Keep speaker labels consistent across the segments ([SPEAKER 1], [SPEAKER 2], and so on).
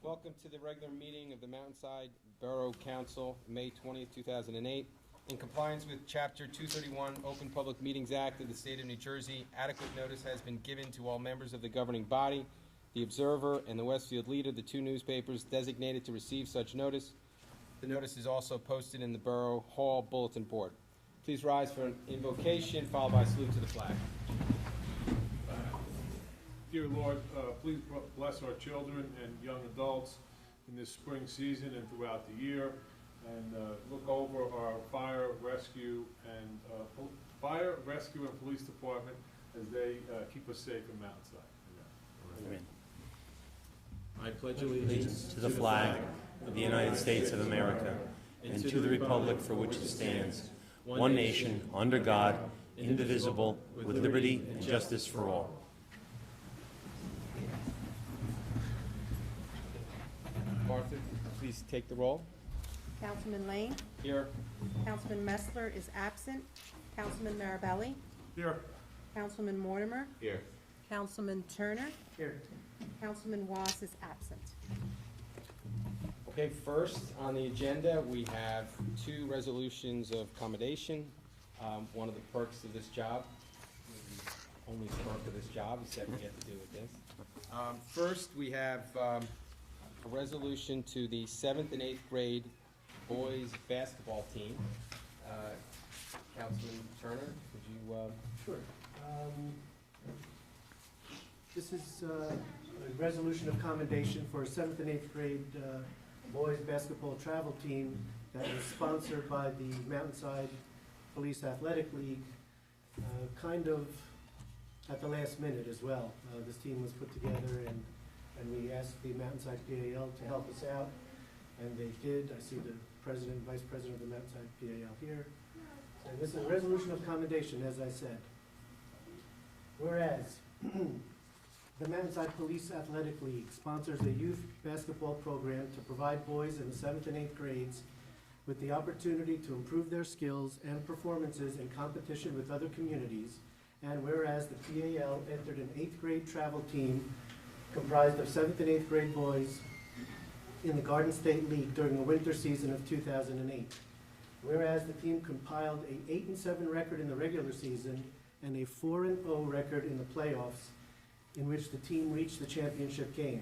[SPEAKER 1] Welcome to the regular meeting of the Mountainside Borough Council, May 20th, 2008. In compliance with Chapter 231 Open Public Meetings Act of the State of New Jersey, adequate notice has been given to all members of the governing body, the Observer and the Westfield Leader, the two newspapers designated to receive such notice. The notice is also posted in the Borough Hall bulletin board. Please rise for an invocation followed by a salute to the flag.
[SPEAKER 2] Dear Lord, please bless our children and young adults in this spring season and throughout the year, and look over our fire, rescue, and police department as they keep us safe in Mountainside.
[SPEAKER 3] Amen. I pledge allegiance to the flag of the United States of America and to the republic for which it stands, one nation, under God, indivisible, with liberty and justice for all.
[SPEAKER 1] Martha, please take the roll.
[SPEAKER 4] Councilman Lane.
[SPEAKER 1] Here.
[SPEAKER 4] Councilman Messler is absent. Councilman Marabelli.
[SPEAKER 2] Here.
[SPEAKER 4] Councilman Mortimer.
[SPEAKER 1] Here.
[SPEAKER 4] Councilman Turner.
[SPEAKER 2] Here.
[SPEAKER 4] Councilman Was is absent.
[SPEAKER 1] Okay, first on the agenda, we have two resolutions of commendation. One of the perks of this job, the only perk of this job, is that we get to do with this. First, we have a resolution to the 7th and 8th grade boys basketball team. Councilman Turner, would you?
[SPEAKER 5] Sure. This is a resolution of commendation for a 7th and 8th grade boys basketball travel team that was sponsored by the Mountainside Police Athletic League, kind of at the last minute as well. This team was put together and we asked the Mountainside PAL to help us out, and they did. I see the president and vice president of the Mountainside PAL here. And this is a resolution of commendation, as I said. Whereas the Mountainside Police Athletic League sponsors a youth basketball program to provide boys in the 7th and 8th grades with the opportunity to improve their skills and performances in competition with other communities. And whereas the PAL entered an 8th grade travel team comprised of 7th and 8th grade boys in the Garden State League during the winter season of 2008. Whereas the team compiled a 8-7 record in the regular season and a 4-0 record in the playoffs, in which the team reached the championship game.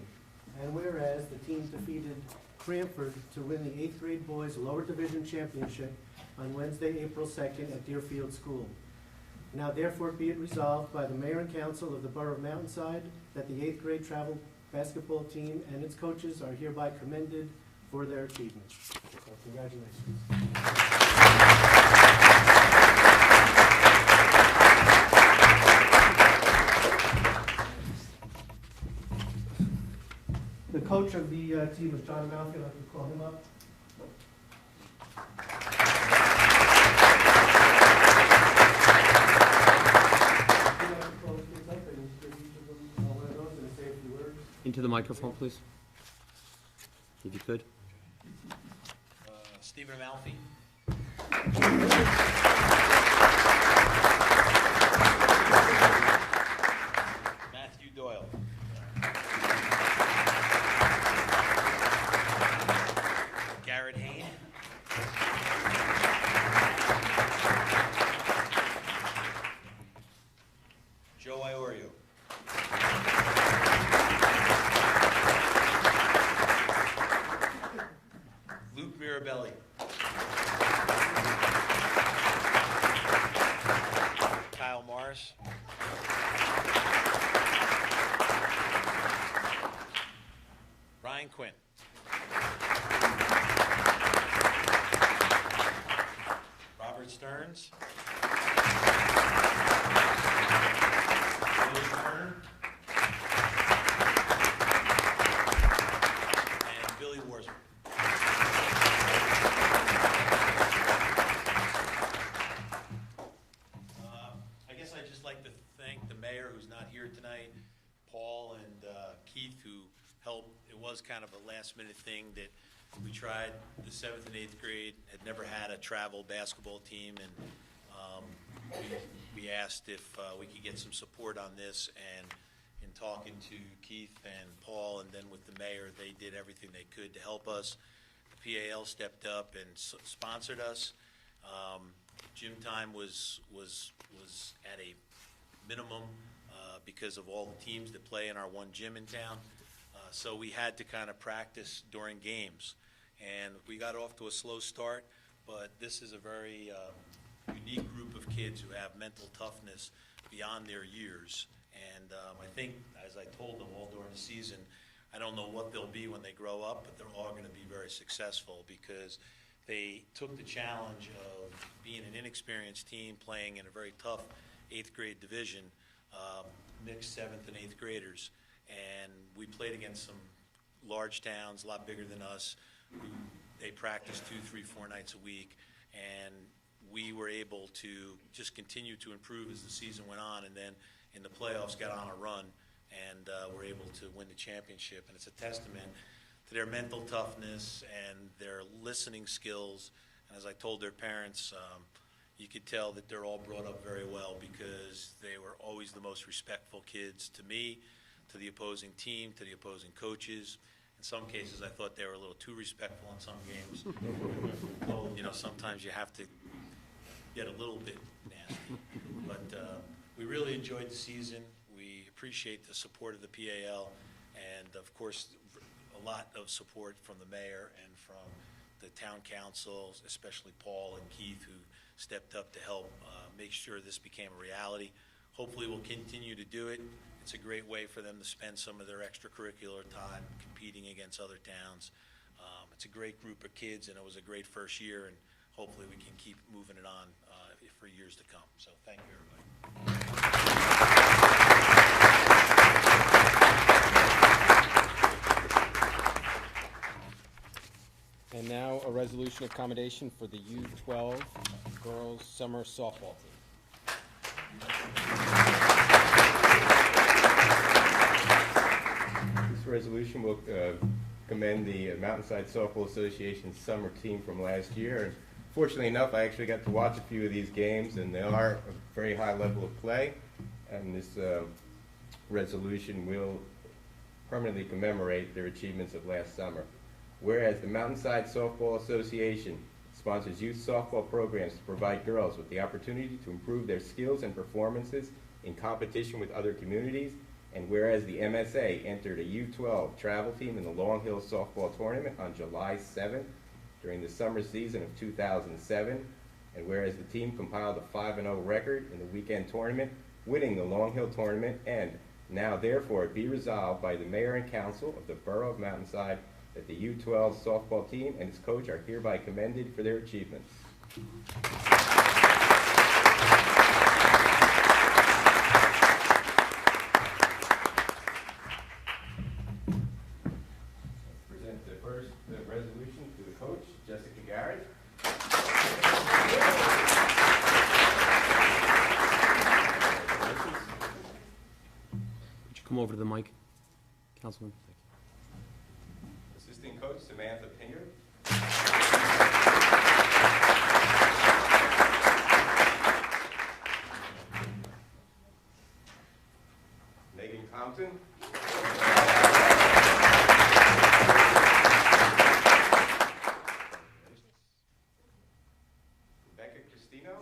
[SPEAKER 5] And whereas the team defeated Cranford to win the 8th grade boys lower division championship on Wednesday, April 2nd at Deerfield School. Now therefore be it resolved by the Mayor and Council of the Borough of Mountainside that the 8th grade travel basketball team and its coaches are hereby commended for their achievements. So congratulations. The coach of the team is John Malfi. I'd like to call him up.
[SPEAKER 3] Into the microphone, please, if you could.
[SPEAKER 6] Stephen Amalfi. Matthew Doyle. Garrett Hain. Joe Iorio. Luke Mirabelli. Kyle Morris. Ryan Quinn. Robert Stearns. Billy Turner. And Billy Warsman. I guess I'd just like to thank the mayor, who's not here tonight, Paul and Keith, who helped. It was kind of a last-minute thing that we tried. The 7th and 8th grade had never had a travel basketball team, and we asked if we could get some support on this, and in and talking to Keith and Paul, and then with the mayor, they did everything they could to help us. The PAL stepped up and sponsored us. Gym time was at a minimum because of all the teams that play in our one gym in town. So we had to kind of practice during games. And we got off to a slow start, but this is a very unique group of kids who have mental toughness beyond their years. And I think, as I told them all during the season, I don't know what they'll be when they grow up, but they're all going to be very successful because they took the challenge of being an inexperienced team playing in a very tough 8th grade division, mixed 7th and 8th graders. And we played against some large towns, a lot bigger than us. They practiced 2, 3, 4 nights a week, and we were able to just continue to improve as the season went on, and then in the playoffs got on a run and were able to win the championship. And it's a testament to their mental toughness and their listening skills. And as I told their parents, you could tell that they're all brought up very well because they were always the most respectful kids to me, to the opposing team, to the opposing coaches. In some cases, I thought they were a little too respectful in some games. Well, you know, sometimes you have to get a little bit nasty. But we really enjoyed the season. We appreciate the support of the PAL and, of course, a lot of support from the mayor and from the town councils, especially Paul and Keith, who stepped up to help make sure this became a reality. Hopefully we'll continue to do it. It's a great way for them to spend some of their extracurricular time competing against other towns. It's a great group of kids, and it was a great first year, and hopefully we can keep moving it on for years to come. So thank you, everybody.
[SPEAKER 1] And now a resolution of commendation for the U12 girls summer softball team.
[SPEAKER 7] This resolution will commend the Mountainside Softball Association's summer team from last year. And fortunately enough, I actually got to watch a few of these games, and they are a very high level of play. And this resolution will permanently commemorate their achievements of last summer. Whereas the Mountainside Softball Association sponsors youth softball programs to provide girls with the opportunity to improve their skills and performances in competition with other communities, and whereas the MSA entered a U12 travel team in the Long Hill Softball Tournament on July 7th during the summer season of 2007, and whereas the team compiled a 5-0 record in the weekend tournament, winning the Long Hill Tournament, and now therefore be resolved by the Mayor and Council of the Borough of Mountainside that the U12 softball team and its coach are hereby commended for their achievements. Present the first resolution to the coach, Jessica Garrett.
[SPEAKER 3] Would you come over to the mic, Councilman?
[SPEAKER 7] Assistant coach, Samantha Pinger. Megan Compton. Rebecca Cristino.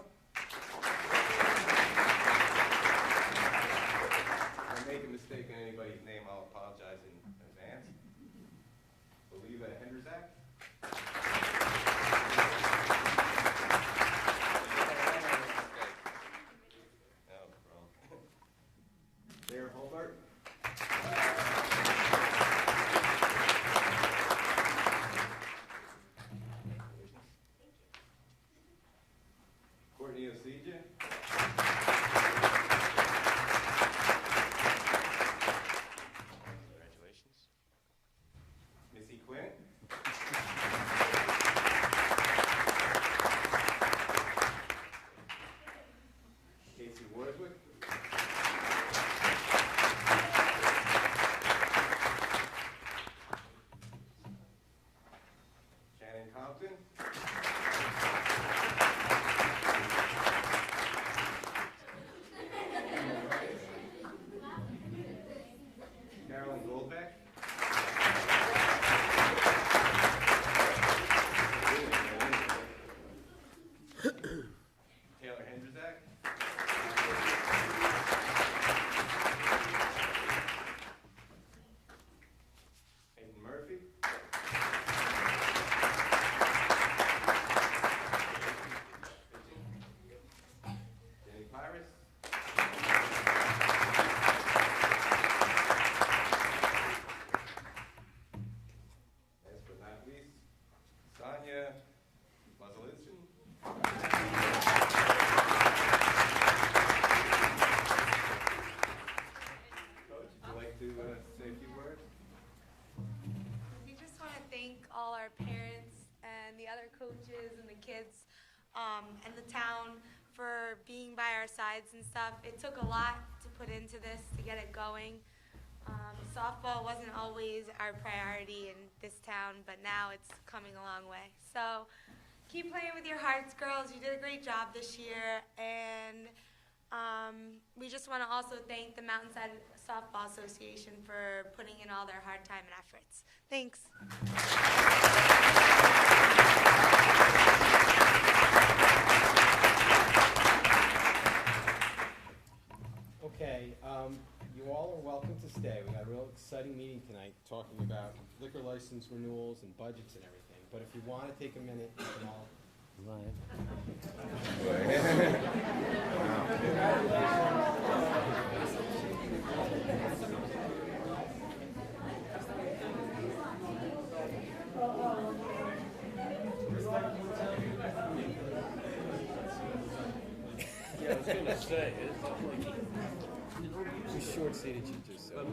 [SPEAKER 7] If I make a mistake in anybody's name, I'll apologize in advance. Oliva Henderzak. No problem. Sarah Hobart. Courtney Osija. Congratulations. Missy Quinn. Casey Warswick. Shannon Compton.
[SPEAKER 8] our parents and the other coaches and the kids and the town for being by our sides and stuff. It took a lot to put into this to get it going. Softball wasn't always our priority in this town, but now it's coming a long way. So keep playing with your hearts, girls. You did a great job this year, and we just want to also thank the Mountainside Softball Association for putting in all their hard time and efforts. Thanks.
[SPEAKER 1] Okay, you all are welcome to stay. We got a real exciting meeting tonight, talking about liquor license renewals and budgets and everything. But if you want to take a minute, you can all.
[SPEAKER 3] Yeah, I was gonna say,
[SPEAKER 1] We short-seated you just so.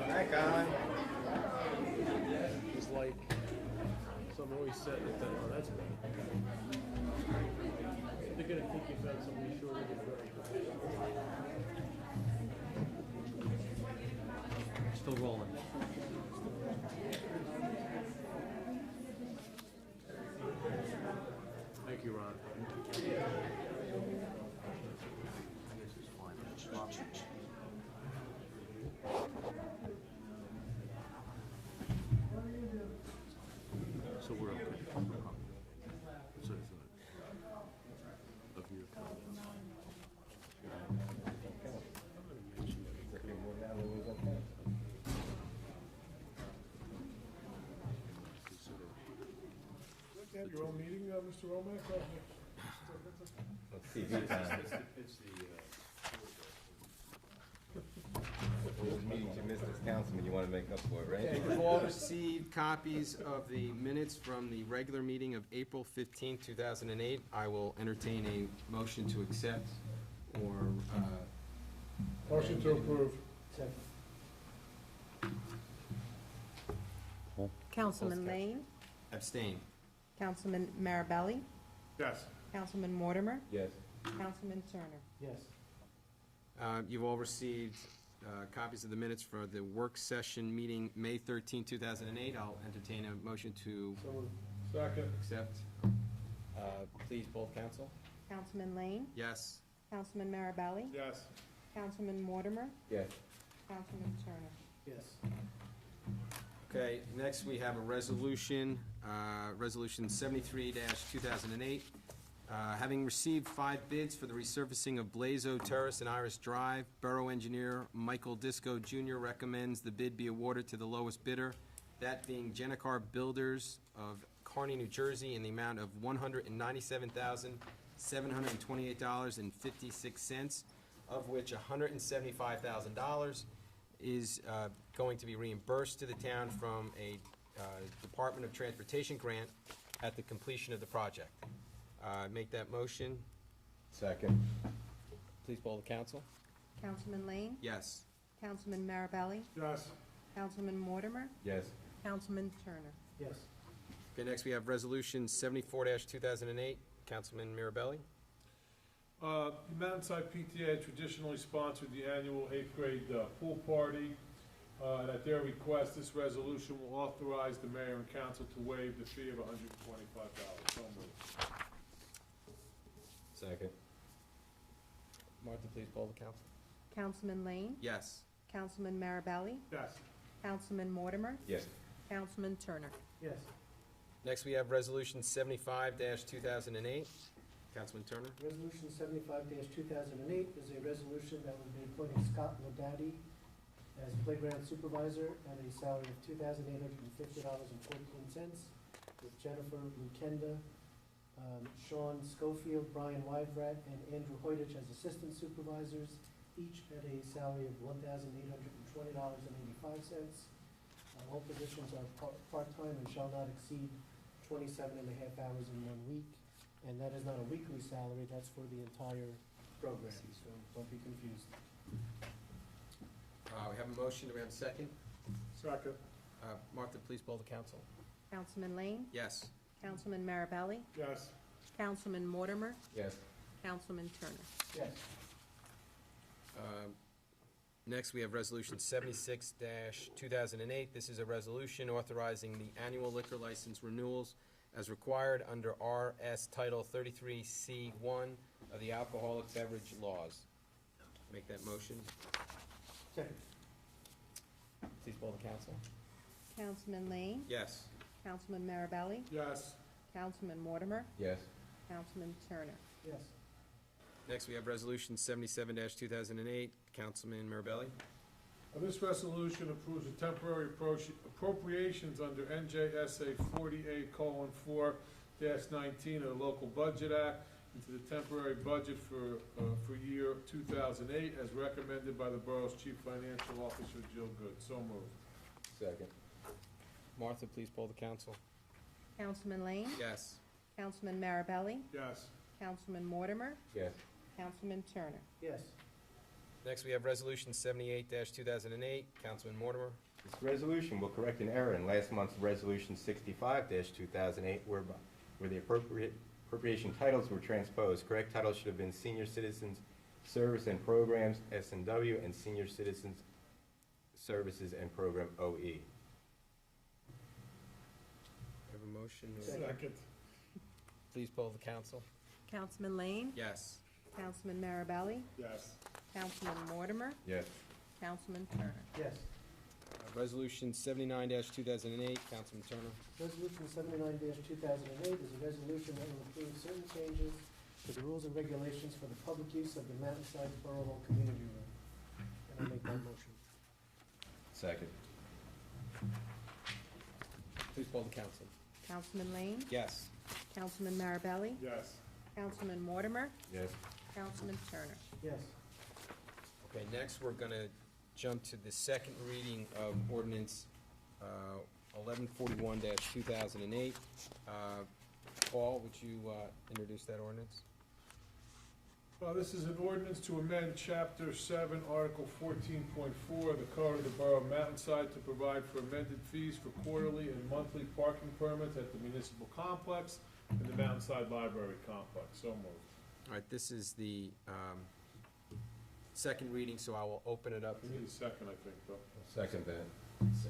[SPEAKER 7] Hi, Colin.
[SPEAKER 3] it's like, someone always said that, oh, that's me. They're gonna think you found somebody shorter than you. Still rolling. Thank you, Ron. So we're okay. So I thought of your comments.
[SPEAKER 2] Like to have your own meeting, Mr. Romack?
[SPEAKER 7] Let's see, TV time.
[SPEAKER 3] It's the,
[SPEAKER 7] Those meetings you missed as councilman, you want to make up for it,
[SPEAKER 1] Okay,
[SPEAKER 7] right?
[SPEAKER 1] you've all received copies of the minutes from the regular meeting of April 15th, 2008. I will entertain a motion to accept or,
[SPEAKER 2] Motion to approve.
[SPEAKER 4] Councilman Lane,
[SPEAKER 1] abstain.
[SPEAKER 4] Councilman Marabelli,
[SPEAKER 2] Yes.
[SPEAKER 4] Councilman Mortimer,
[SPEAKER 7] Yes.
[SPEAKER 4] Councilman Turner.
[SPEAKER 5] Yes.
[SPEAKER 1] You've all received copies of the minutes for the work session meeting, May 13th, 2008. I'll entertain a motion to
[SPEAKER 2] So moved. Second.
[SPEAKER 1] accept. Please, both counsel.
[SPEAKER 4] Councilman Lane,
[SPEAKER 1] Yes.
[SPEAKER 4] Councilman Marabelli,
[SPEAKER 2] Yes.
[SPEAKER 4] Councilman Mortimer,
[SPEAKER 7] Yes.
[SPEAKER 4] Councilman Turner.
[SPEAKER 5] Yes.
[SPEAKER 1] Okay, next we have a resolution, Resolution 73-2008. Having received 5 bids for the resurfacing of Blazo Terrace and Iris Drive, Borough Engineer Michael Disco Jr. recommends the bid be awarded to the lowest bidder, that being Jenicar Builders of Kearney, New Jersey, in the amount of $197,728.56, of which $175,000 is going to be reimbursed to the town from a Department of Transportation grant at the completion of the project. Make that motion.
[SPEAKER 7] Second.
[SPEAKER 1] Please poll the council.
[SPEAKER 4] Councilman Lane,
[SPEAKER 1] Yes.
[SPEAKER 4] Councilman Marabelli,
[SPEAKER 2] Yes.
[SPEAKER 4] Councilman Mortimer,
[SPEAKER 7] Yes.
[SPEAKER 4] Councilman Turner.
[SPEAKER 5] Yes.
[SPEAKER 1] Okay, next we have Resolution 74-2008. Councilman Mirabelli.
[SPEAKER 2] The Mountainside PTA traditionally sponsored the annual 8th grade pool party. And at their request, this resolution will authorize the mayor and council to waive the fee of $125. So moved.
[SPEAKER 7] Second.
[SPEAKER 1] Martha, please poll the council.
[SPEAKER 4] Councilman Lane,
[SPEAKER 1] Yes.
[SPEAKER 4] Councilman Marabelli,
[SPEAKER 2] Yes.
[SPEAKER 4] Councilman Mortimer,
[SPEAKER 7] Yes.
[SPEAKER 4] Councilman Turner.
[SPEAKER 5] Yes.
[SPEAKER 1] Next we have Resolution 75-2008. Councilman Turner.
[SPEAKER 5] Resolution 75-2008 is a resolution that would be appointing Scott Ladaddy as playground supervisor at a salary of $2,850.14, with Jennifer Lukenda, Sean Schofield, Brian Wivrat, and Andrew Hoytich as assistant supervisors, each at a salary of $1,820.85. All positions are part-time and shall not exceed 27 and a half hours in 1 week. And that is not a weekly salary, that's for the entire program, so don't be confused.
[SPEAKER 1] We have a motion. Do we have a second?
[SPEAKER 2] Second.
[SPEAKER 1] Martha, please poll the council.
[SPEAKER 4] Councilman Lane,
[SPEAKER 1] Yes.
[SPEAKER 4] Councilman Marabelli,
[SPEAKER 2] Yes.
[SPEAKER 4] Councilman Mortimer,
[SPEAKER 7] Yes.
[SPEAKER 4] Councilman Turner.
[SPEAKER 5] Yes.
[SPEAKER 1] Next, we have Resolution 76-2008. This is a resolution authorizing the annual liquor license renewals as required under RS Title 33C1 of the Alcoholic Beverage Laws. Make that motion.
[SPEAKER 5] Second.
[SPEAKER 1] Please poll the council.
[SPEAKER 4] Councilman Lane,
[SPEAKER 1] Yes.
[SPEAKER 4] Councilman Marabelli,
[SPEAKER 2] Yes.
[SPEAKER 4] Councilman Mortimer,
[SPEAKER 7] Yes.
[SPEAKER 4] Councilman Turner.
[SPEAKER 5] Yes.
[SPEAKER 1] Next, we have Resolution 77-2008. Councilman Mirabelli.
[SPEAKER 2] This resolution approves a temporary appropriations under NJSA 48:4-19 of the Local Budget Act into the temporary budget for year 2008 as recommended by the borough's Chief Financial Officer, Jill Good. So moved.
[SPEAKER 7] Second.
[SPEAKER 1] Martha, please poll the council.
[SPEAKER 4] Councilman Lane,
[SPEAKER 1] Yes.
[SPEAKER 4] Councilman Marabelli,
[SPEAKER 2] Yes.
[SPEAKER 4] Councilman Mortimer,
[SPEAKER 7] Yes.
[SPEAKER 4] Councilman Turner.
[SPEAKER 5] Yes.
[SPEAKER 1] Next, we have Resolution 78-2008. Councilman Mortimer.
[SPEAKER 7] This resolution will correct an error in last month's Resolution 65-2008 where the appropriation titles were transposed. Correct titles should have been Senior Citizens Service and Programs, S&W, and Senior Citizens Services and Program, OE.
[SPEAKER 1] Have a motion?
[SPEAKER 2] Second.
[SPEAKER 1] Please poll the council.
[SPEAKER 4] Councilman Lane,
[SPEAKER 1] Yes.
[SPEAKER 4] Councilman Marabelli,
[SPEAKER 2] Yes.
[SPEAKER 4] Councilman Mortimer,
[SPEAKER 7] Yes.
[SPEAKER 4] Councilman Turner.
[SPEAKER 5] Yes.
[SPEAKER 1] Resolution 79-2008. Councilman Turner.
[SPEAKER 5] Resolution 79-2008 is a resolution that will include certain changes to the rules and regulations for the public use of the Mountainside Borough Hall Community Room. And I'll make that motion.
[SPEAKER 7] Second.
[SPEAKER 1] Please poll the council.
[SPEAKER 4] Councilman Lane,
[SPEAKER 1] Yes.
[SPEAKER 4] Councilman Marabelli,
[SPEAKER 2] Yes.
[SPEAKER 4] Councilman Mortimer,
[SPEAKER 7] Yes.
[SPEAKER 4] Councilman Turner.
[SPEAKER 5] Yes.
[SPEAKER 1] Okay, next, we're going to jump to the second reading of Ordinance 1141-2008. Paul, would you introduce that ordinance?
[SPEAKER 2] This is an ordinance to amend Chapter 7, Article 14.4 of the Code of the Borough of Mountainside to provide for amended fees for quarterly and monthly parking permits at the municipal complex and the Mountainside Library complex. So moved.
[SPEAKER 1] All right, this is the second reading, so I will open it up.
[SPEAKER 2] We need a second, I think, though.
[SPEAKER 7] Second that.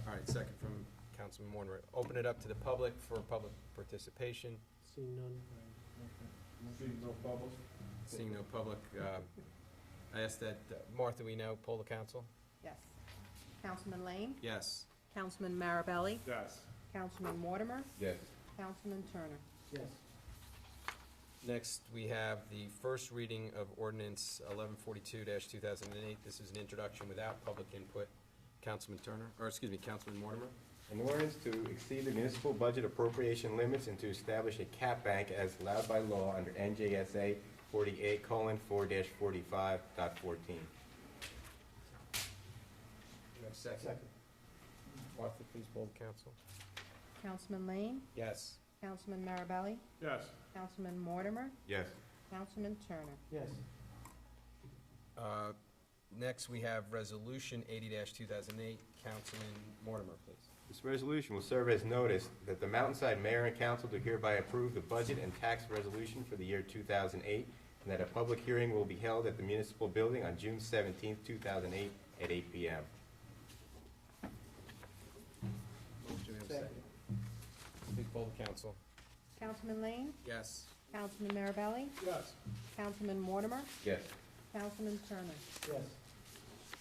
[SPEAKER 1] All right, second from Councilman Mortimer. Open it up to the public for public participation.
[SPEAKER 5] Seeing none.
[SPEAKER 2] Seeing no public?
[SPEAKER 1] Seeing no public, I ask that, Martha, we now poll the council?
[SPEAKER 4] Yes. Councilman Lane,
[SPEAKER 1] Yes.
[SPEAKER 4] Councilman Marabelli,
[SPEAKER 2] Yes.
[SPEAKER 4] Councilman Mortimer,
[SPEAKER 7] Yes.
[SPEAKER 4] Councilman Turner.
[SPEAKER 5] Yes.
[SPEAKER 1] Next, we have the first reading of Ordinance 1142-2008. This is an introduction without public input. Councilman Turner, or excuse me, Councilman Mortimer.
[SPEAKER 7] An ordinance to exceed the municipal budget appropriation limits and to establish a cap bank as allowed by law under NJSA 48:4-45.14.
[SPEAKER 5] Second.
[SPEAKER 1] Martha, please poll the council.
[SPEAKER 4] Councilman Lane,
[SPEAKER 1] Yes.
[SPEAKER 4] Councilman Marabelli,
[SPEAKER 2] Yes.
[SPEAKER 4] Councilman Mortimer,
[SPEAKER 7] Yes.
[SPEAKER 4] Councilman Turner.
[SPEAKER 5] Yes.
[SPEAKER 1] Next, we have Resolution 80-2008. Councilman Mortimer, please.
[SPEAKER 7] This resolution will serve as notice that the Mountainside Mayor and Council do hereby approve the budget and tax resolution for the year 2008, and that a public hearing will be held at the municipal building on June 17, 2008, at 8 p.m.
[SPEAKER 5] Second.
[SPEAKER 1] Please poll the council.
[SPEAKER 4] Councilman Lane,
[SPEAKER 1] Yes.
[SPEAKER 4] Councilman Marabelli,
[SPEAKER 2] Yes.
[SPEAKER 4] Councilman Mortimer,
[SPEAKER 7] Yes.
[SPEAKER 4] Councilman Turner.
[SPEAKER 5] Yes.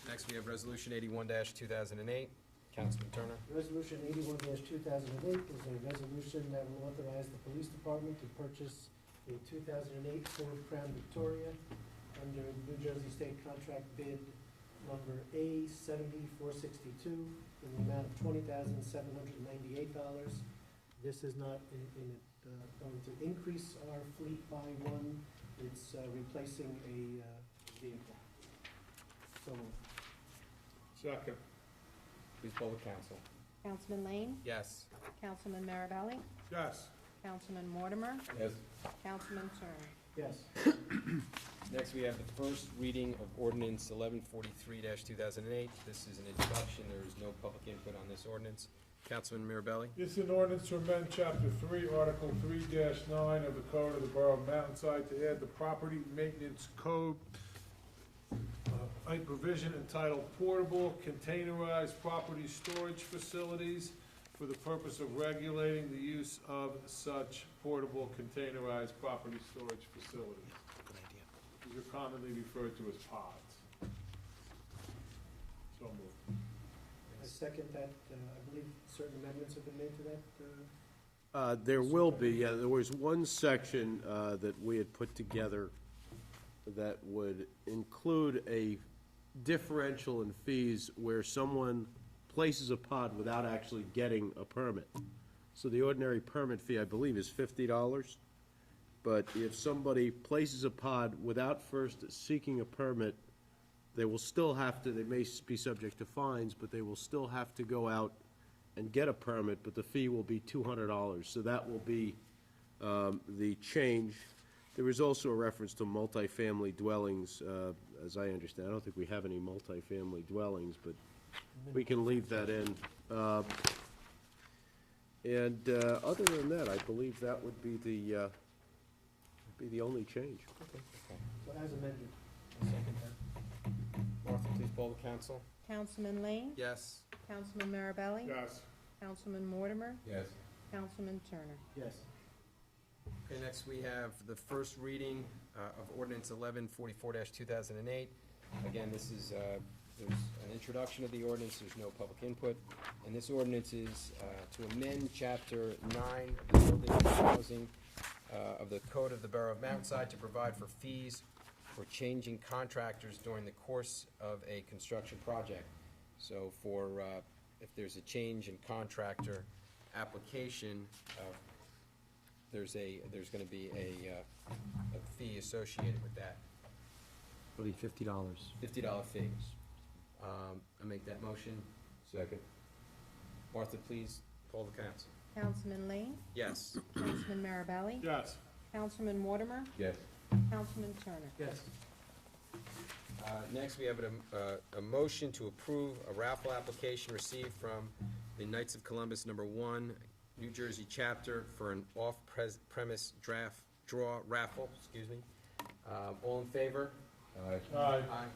[SPEAKER 1] Next, we have Resolution 81-2008. Councilman Turner.
[SPEAKER 5] Resolution 81-2008 is a resolution that will authorize the police department to purchase a 2008 Ford Crown Victoria under New Jersey State Contract Bid number A-7462 in the amount of $20,798. This is not going to increase our fleet by one. It's replacing a vehicle. So moved.
[SPEAKER 2] Second.
[SPEAKER 1] Please poll the council.
[SPEAKER 4] Councilman Lane,
[SPEAKER 1] Yes.
[SPEAKER 4] Councilman Marabelli,
[SPEAKER 2] Yes.
[SPEAKER 4] Councilman Mortimer,
[SPEAKER 7] Yes.
[SPEAKER 4] Councilman Turner.
[SPEAKER 5] Yes.
[SPEAKER 1] Next, we have the first reading of ordinance 1143-2008. This is an introduction. There is no public input on this ordinance. Councilman Mirabelli?
[SPEAKER 2] This is an ordinance to amend Chapter 3, Article 3-9 of the Code of the Borough of Mountainside to add the Property Maintenance Code, a provision entitled Portable Containerized Property Storage Facilities for the purpose of regulating the use of such portable containerized property storage facilities.
[SPEAKER 3] Good idea.
[SPEAKER 2] These are commonly referred to as pods. So moved.
[SPEAKER 5] I second that. I believe certain amendments have been made to that.
[SPEAKER 9] There will be, yeah, there was one section that we had put together that would include a differential in fees where someone places a pod without actually getting a permit. So the ordinary permit fee, I believe, is $50. But if somebody places a pod without first seeking a permit, they will still have to, they may be subject to fines, but they will still have to go out and get a permit, but the fee will be $200. So that will be the change. There was also a reference to multifamily dwellings, as I understand. I don't think we have any multifamily dwellings, but we can leave that in. Other than that, I believe that would be the only change.
[SPEAKER 5] So as amended.
[SPEAKER 1] Martha, please poll the council.
[SPEAKER 4] Councilman Lane?
[SPEAKER 1] Yes.
[SPEAKER 4] Councilman Mirabelli?
[SPEAKER 2] Yes.
[SPEAKER 4] Councilman Mortimer?
[SPEAKER 7] Yes.
[SPEAKER 4] Councilman Turner?
[SPEAKER 5] Yes.
[SPEAKER 1] Okay, next we have the first reading of ordinance 1144-2008. Again, this is, there's an introduction of the ordinance, there's no public input. And this ordinance is to amend Chapter 9 of the Building and Housing of the Code of the Borough of Mountainside to provide for fees for changing contractors during the course of a construction project. So for, if there's a change in contractor application, there's gonna be a fee associated with that,
[SPEAKER 3] It'll be $50.
[SPEAKER 1] $50 fee. I make that motion.
[SPEAKER 7] Second.
[SPEAKER 1] Martha, please poll the council.
[SPEAKER 4] Councilman Lane?
[SPEAKER 1] Yes.
[SPEAKER 4] Councilman Mirabelli?
[SPEAKER 2] Yes.
[SPEAKER 4] Councilman Mortimer?
[SPEAKER 7] Yes.
[SPEAKER 4] Councilman Turner?
[SPEAKER 5] Yes.
[SPEAKER 1] Next, we have a motion to approve a raffle application received from the Knights of Columbus #1, New Jersey chapter for an off-premise draw raffle, excuse me. All in favor?
[SPEAKER 7] Aye.
[SPEAKER 2] Aye.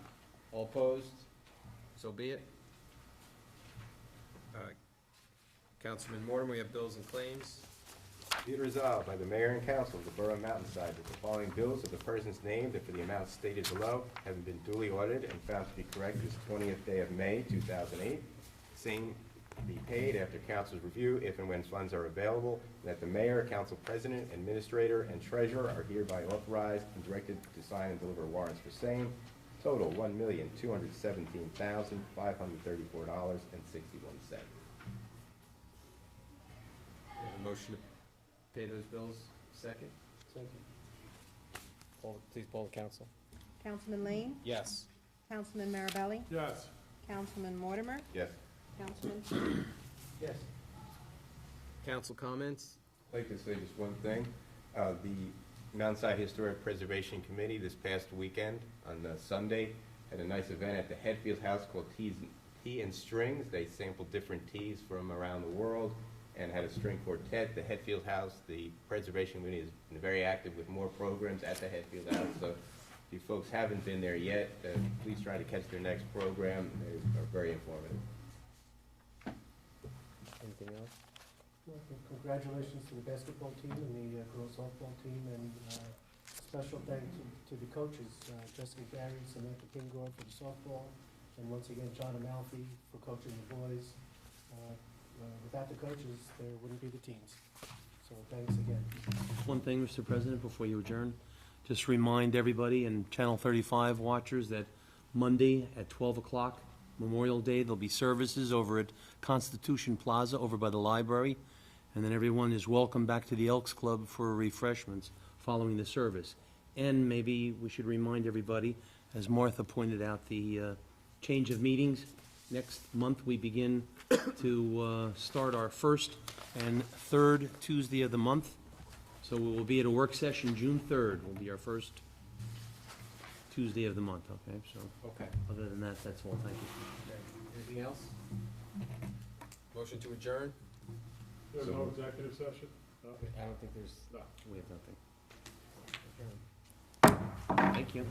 [SPEAKER 1] All opposed? So be it. Councilman Mortimer, we have bills and claims.
[SPEAKER 7] Be it resolved by the mayor and council of the Borough of Mountainside that the following bills of the persons named and for the amounts stated below having been duly audited and found to be correct this 20th day of May, 2008. Same be paid after council's review if and when funds are available, and that the mayor, council president, administrator, and treasurer are hereby authorized and directed to sign and deliver warrants for same. Total $1,217,534.61.
[SPEAKER 1] Motion to pay those bills, second?
[SPEAKER 5] Second.
[SPEAKER 1] Please poll the council.
[SPEAKER 4] Councilman Lane?
[SPEAKER 1] Yes.
[SPEAKER 4] Councilman Mirabelli?
[SPEAKER 2] Yes.
[SPEAKER 4] Councilman Mortimer?
[SPEAKER 7] Yes.
[SPEAKER 4] Councilman Turner?
[SPEAKER 5] Yes.
[SPEAKER 1] Council comments?
[SPEAKER 7] I'd like to say just one thing. The Mountainside Historic Preservation Committee this past weekend on Sunday had a nice event at the Hetfield House called Tea and Strings. They sampled different teas from around the world and had a string quartet. The Hetfield House, the Preservation Committee has been very active with more programs at the Hetfield House. So if you folks haven't been there yet, please try to catch their next program. They are very informative.
[SPEAKER 1] Anything else?
[SPEAKER 5] Well, congratulations to the basketball team and the girls softball team, and special thanks to the coaches, Jessica Gary, Samantha Kingor for the softball, and once again, John Amalfi for coaching the boys. Without the coaches, there wouldn't be the teams. So thanks again.
[SPEAKER 3] One thing, Mr. President, before you adjourn, just remind everybody and Channel 35 watchers that Monday at 12 o'clock, Memorial Day, there'll be services over at Constitution Plaza over by the library, and then everyone is welcome back to the Elks Club for refreshments following the service. And maybe we should remind everybody, as Martha pointed out, the change of meetings. Next month, we begin to start our first and third Tuesday of the month. So we will be at a work session June 3rd, will be our first Tuesday of the month, okay? So,
[SPEAKER 1] Okay.
[SPEAKER 3] other than that, that's all, thank you.
[SPEAKER 1] Anything else? Motion to adjourn?
[SPEAKER 2] There's no executive session? No?
[SPEAKER 1] I don't think there's.
[SPEAKER 2] No.
[SPEAKER 3] We have nothing. Thank you.